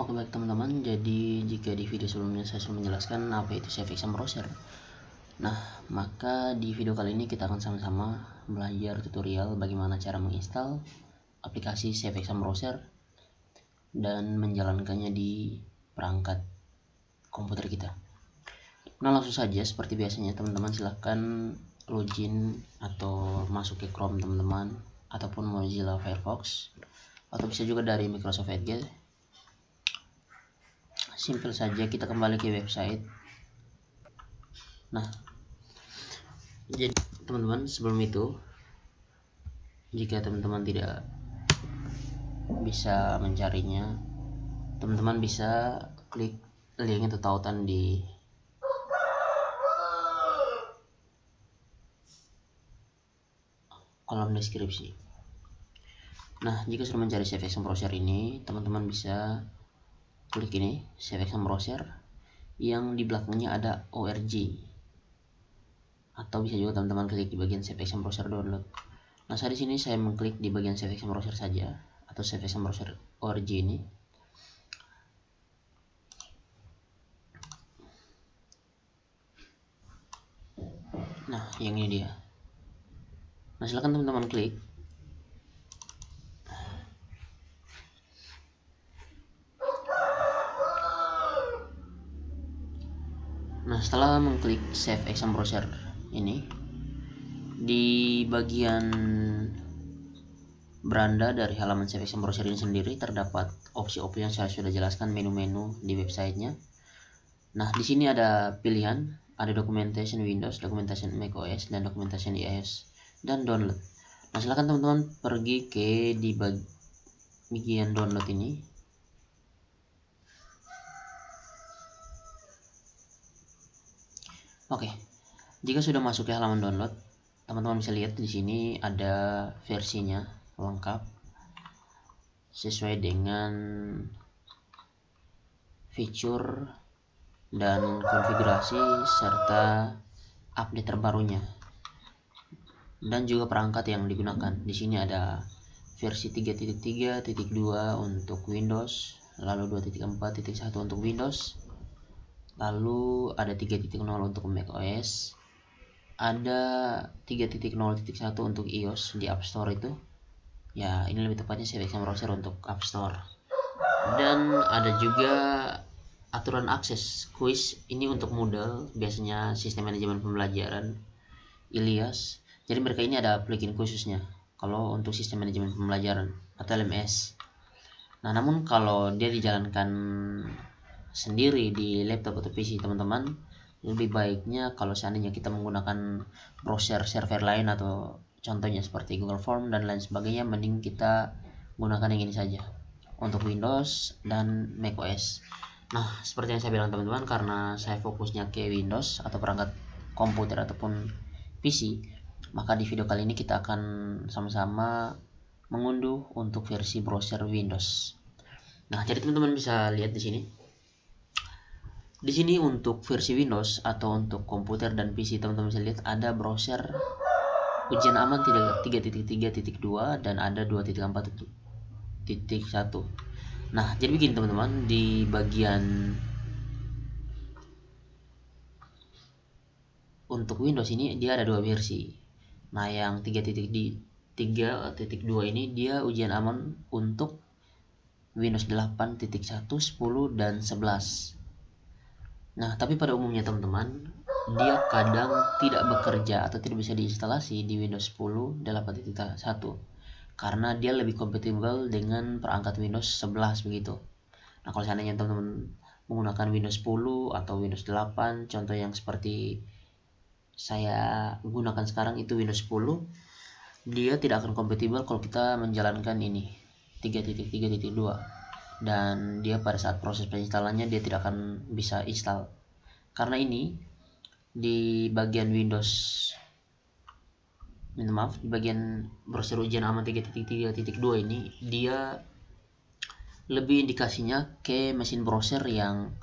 Oke baik teman-teman, jadi jika di video sebelumnya saya sudah menjelaskan apa itu Safe Exam Browser. Nah, maka di video kali ini kita akan sama-sama belajar tutorial bagaimana cara menginstal aplikasi Safe Exam Browser dan menjalankannya di perangkat komputer kita. Nah, langsung saja seperti biasanya teman-teman silahkan login atau masuk ke Chrome teman-teman ataupun Mozilla Firefox atau bisa juga dari Microsoft Edge. Simple saja, kita kembali ke website. Nah, jadi teman-teman, sebelum itu jika teman-teman tidak bisa mencarinya, teman-teman bisa klik link atau tautan di kolom deskripsi. Nah, jika sudah mencari Safe Exam Browser ini, teman-teman bisa klik ini Safe Exam Browser yang di belakangnya ada org, atau bisa juga teman-teman klik di bagian Safe Exam Browser download. Nah, saat di sini saya mengklik di bagian Safe Exam Browser saja atau Safe Exam Browser org ini. Nah, yang ini dia. Nah, silakan teman-teman klik. Nah, setelah mengklik Safe Exam Browser ini, di bagian beranda dari halaman Safe Exam Browser ini sendiri terdapat opsi-opsi yang saya sudah jelaskan, menu-menu di websitenya. Nah, di sini ada pilihan, ada documentation Windows, documentation macOS, dan documentation iOS, dan download. Nah, silakan teman-teman pergi ke di bagian download ini. Oke, jika sudah masuk ke halaman download, teman-teman bisa lihat di sini ada versinya lengkap sesuai dengan fitur dan konfigurasi serta update terbarunya dan juga perangkat yang digunakan. Di sini ada versi 3.3.2 untuk Windows, lalu 2.4.1 untuk Windows, lalu ada 3.0 untuk macOS, ada 3.0.1 untuk iOS di App Store itu. Ya, ini lebih tepatnya Safe Exam Browser untuk App Store. Dan ada juga aturan akses quiz, ini untuk Moodle, biasanya sistem manajemen pembelajaran Ilyas. Jadi mereka ini ada plugin khususnya kalau untuk sistem manajemen pembelajaran atau LMS. Nah, namun kalau dia dijalankan sendiri di laptop atau PC teman-teman, lebih baiknya kalau seandainya kita menggunakan browser server lain atau contohnya seperti Google Form dan lain sebagainya, mending kita gunakan yang ini saja untuk Windows dan macOS. Nah, seperti yang saya bilang teman-teman, karena saya fokusnya ke Windows atau perangkat komputer ataupun PC, maka di video kali ini kita akan sama-sama mengunduh untuk versi browser Windows. Nah, jadi teman-teman bisa lihat di sini. Di sini untuk versi Windows atau untuk komputer dan PC, teman-teman bisa lihat ada browser ujian aman 3.3.2 dan ada 2.4.1. Nah, jadi begini teman-teman, di bagian untuk Windows ini dia ada dua versi. Nah, yang 3.3.2 ini dia ujian aman untuk Windows 8.1, 10, dan 11. Nah, tapi pada umumnya teman-teman, dia kadang tidak bekerja atau tidak bisa diinstalasi di Windows 10 8.1 karena dia lebih kompatibel dengan perangkat Windows 11 begitu. Nah, kalau seandainya teman-teman menggunakan Windows 10 atau Windows 8, contoh yang seperti saya gunakan sekarang itu Windows 10, dia tidak akan kompatibel kalau kita menjalankan ini 3.3.2, dan dia pada saat proses penginstalannya dia tidak akan bisa install. Karena ini di bagian Windows, di bagian browser ujian aman 3.3.2 ini dia lebih indikasinya ke mesin browser yang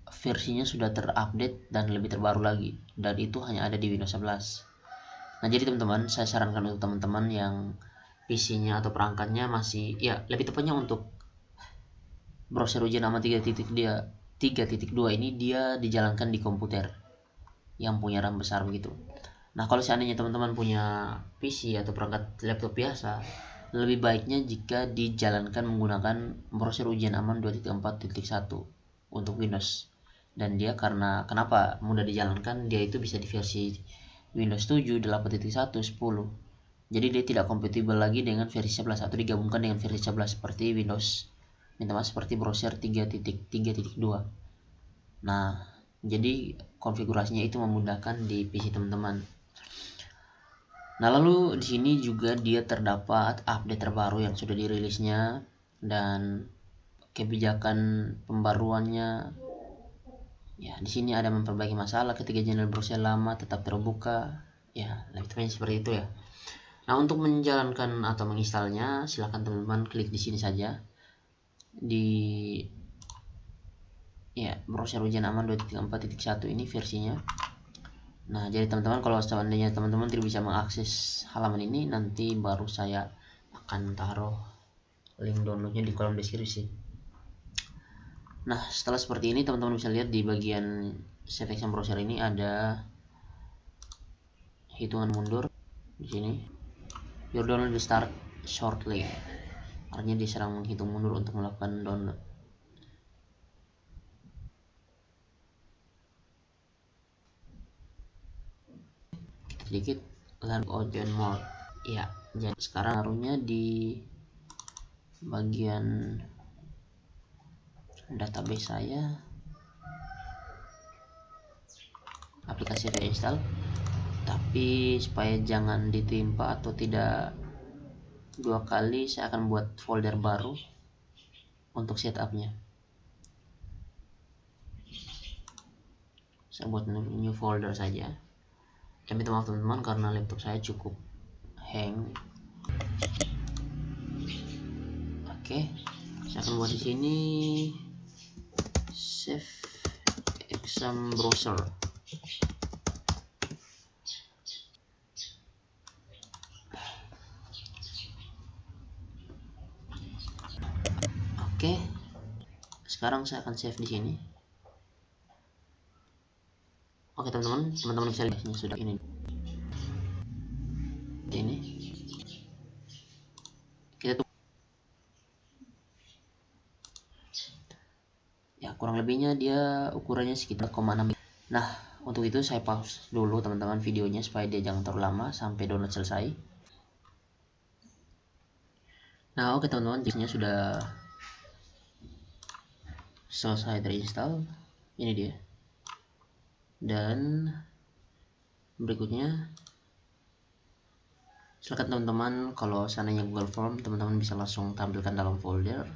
versinya sudah terupdate dan lebih terbaru lagi, dan itu hanya ada di Windows 11. Nah, jadi teman-teman, saya sarankan untuk teman-teman yang PC-nya atau perangkatnya masih, ya lebih tepatnya untuk browser ujian aman 3.2 ini dia dijalankan di komputer yang punya RAM besar begitu. Nah, kalau seandainya teman-teman punya PC atau perangkat laptop biasa, lebih baiknya jika dijalankan menggunakan browser ujian aman 2.4.1 untuk Windows. Dan dia karena kenapa mudah dijalankan, dia itu bisa di versi Windows 7, 8.1, 10. Jadi dia tidak kompatibel lagi dengan versi 11 atau digabungkan dengan versi 11 seperti Windows, seperti browser 3.3.2. Nah, jadi konfigurasinya itu memudahkan di PC teman-teman. Nah, lalu di sini juga dia terdapat update terbaru yang sudah dirilisnya dan kebijakan pembaruannya. Ya, di sini ada memperbaiki masalah ketika channel browser lama tetap terbuka. Ya, lebih tepatnya seperti itu ya. Nah, untuk menjalankan atau menginstalnya, silahkan teman-teman klik di sini saja di ya browser ujian aman 2.4.1 ini versinya. Nah, jadi teman-teman kalau seandainya teman-teman tidak bisa mengakses halaman ini, nanti baru saya akan taruh link downloadnya di kolom deskripsi. Nah, setelah seperti ini teman-teman bisa lihat di bagian save action browser ini ada hitungan mundur di sini. Your download will start shortly. Artinya dia sedang menghitung mundur untuk melakukan download. Sedikit learn open mode. Ya, jadi sekarang taruhnya di bagian database saya, aplikasi reinstall. Tapi supaya jangan ditimpa atau tidak dua kali, saya akan buat folder baru untuk setupnya. Saya buat new folder saja. Tapi minta maaf teman-teman karena laptop saya cukup hang. Oke, saya akan buat di sini save exam browser. Oke, sekarang saya akan save di sini. Oke teman-teman bisa lihat ini sudah ini kita tuh ya, kurang lebihnya dia ukurannya sekitar 0,6. Nah, untuk itu saya pause dulu teman-teman videonya supaya dia jangan terlalu lama sampai download selesai. Nah, oke teman-teman, disknya sudah selesai terinstall. Ini dia. Dan berikutnya, silakan teman-teman, kalau seandainya Google Form, teman-teman bisa langsung tampilkan dalam folder,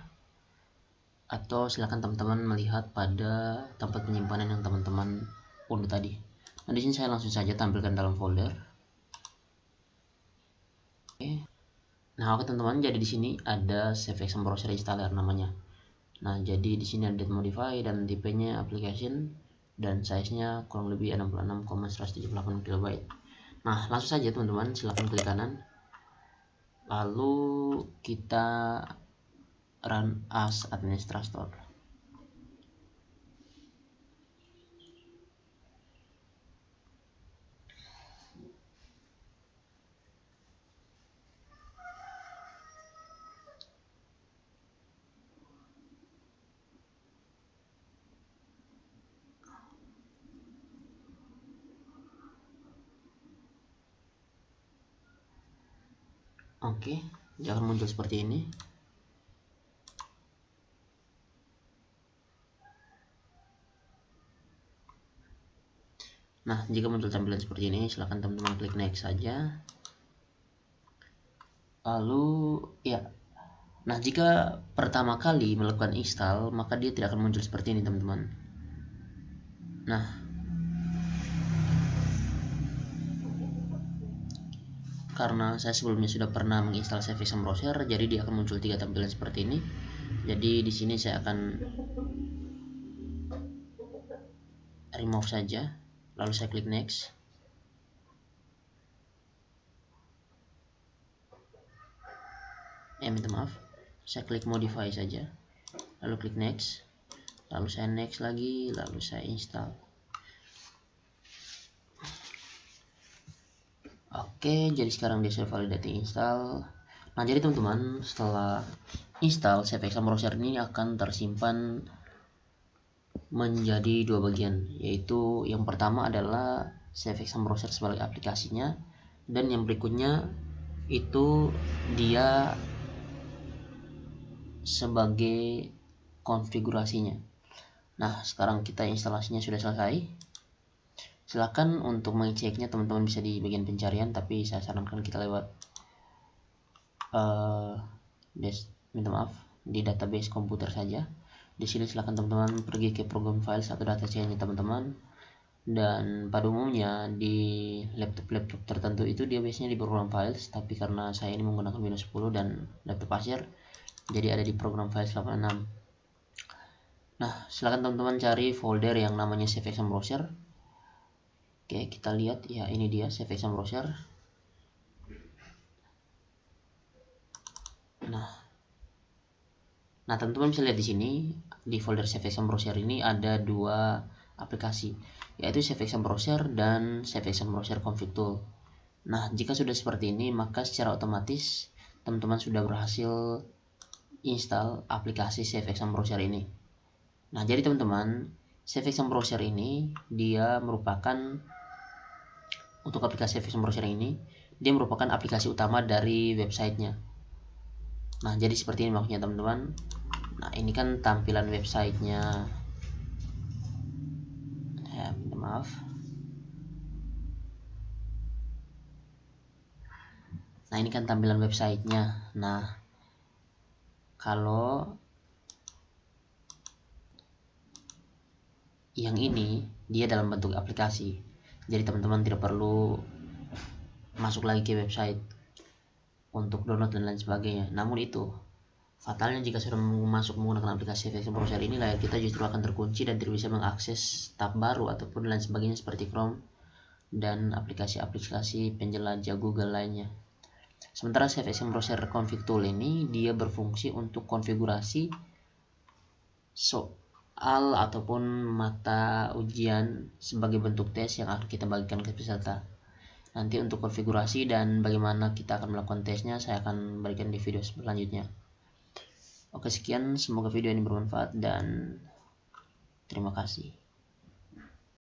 atau silakan teman-teman melihat pada tempat penyimpanan yang teman-teman unduh tadi. Nah, di sini saya langsung saja tampilkan dalam folder. Oke. Nah, oke teman-teman, jadi di sini ada save action browser installer namanya. Nah, jadi di sini ada modify dan tipenya application dan size-nya kurang lebih 66,178 KB. Nah, langsung saja teman-teman, silahkan klik kanan. Lalu kita run as administrator. Oke, dia akan muncul seperti ini. Nah, jika muncul tampilan seperti ini, silahkan teman-teman klik next saja. Lalu, ya. Nah, jika pertama kali melakukan install, maka dia tidak akan muncul seperti ini, teman-teman. Nah, karena saya sebelumnya sudah pernah menginstal Save Action Browser, jadi dia akan muncul 3 tampilan seperti ini. Jadi di sini saya akan remove saja, lalu saya klik next. Minta maaf, saya klik modify saja. lalu klik next, lalu saya next lagi, lalu saya install. Oke, jadi sekarang dia sudah validating install. Nah, jadi teman-teman, setelah install, CV Exam Browser ini akan tersimpan menjadi dua bagian, yaitu yang pertama adalah CV Exam Browser sebagai aplikasinya, dan yang berikutnya itu dia sebagai konfigurasinya. Nah, sekarang kita instalasinya sudah selesai. Silakan untuk mengeceknya teman-teman bisa di bagian pencarian, tapi saya sarankan kita lewat minta maaf, di database komputer saja. Di sini silakan teman-teman pergi ke program files atau data chain-nya teman-teman. Dan pada umumnya di laptop-laptop tertentu itu dia biasanya di program files, tapi karena saya ini menggunakan Windows 10 dan laptop Acer, jadi ada di program files 86. Nah, silakan teman-teman cari folder yang namanya CV Exam Browser. Oke, kita lihat ya, ini dia CV Exam Browser. Nah, teman-teman bisa lihat di sini di folder CV Exam Browser ini ada dua aplikasi, yaitu CV Exam Browser dan CV Exam Browser Config Tool. Nah, jika sudah seperti ini, maka secara otomatis teman-teman sudah berhasil install aplikasi CV Exam Browser ini. Nah, jadi teman-teman, CV Exam Browser ini dia merupakan, untuk aplikasi CV Exam Browser ini, dia merupakan aplikasi utama dari websitenya. Nah, jadi seperti ini maksudnya teman-teman. Nah, ini kan tampilan websitenya. Ya, minta maaf. Nah, ini kan tampilan websitenya. Nah, kalau yang ini dia dalam bentuk aplikasi, jadi teman-teman tidak perlu masuk lagi ke website untuk download dan lain sebagainya. Namun itu fatalnya jika sudah masuk menggunakan aplikasi CV Exam Browser ini, layar kita justru akan terkunci dan tidak bisa mengakses tab baru ataupun lain sebagainya seperti Chrome dan aplikasi-aplikasi penjelajah Google lainnya. Sementara CV Exam Browser Config Tool ini dia berfungsi untuk konfigurasi soal ataupun mata ujian sebagai bentuk tes yang akan kita bagikan ke peserta. Nanti untuk konfigurasi dan bagaimana kita akan melakukan tesnya saya akan berikan di video selanjutnya. Oke, sekian, semoga video ini bermanfaat dan terima kasih.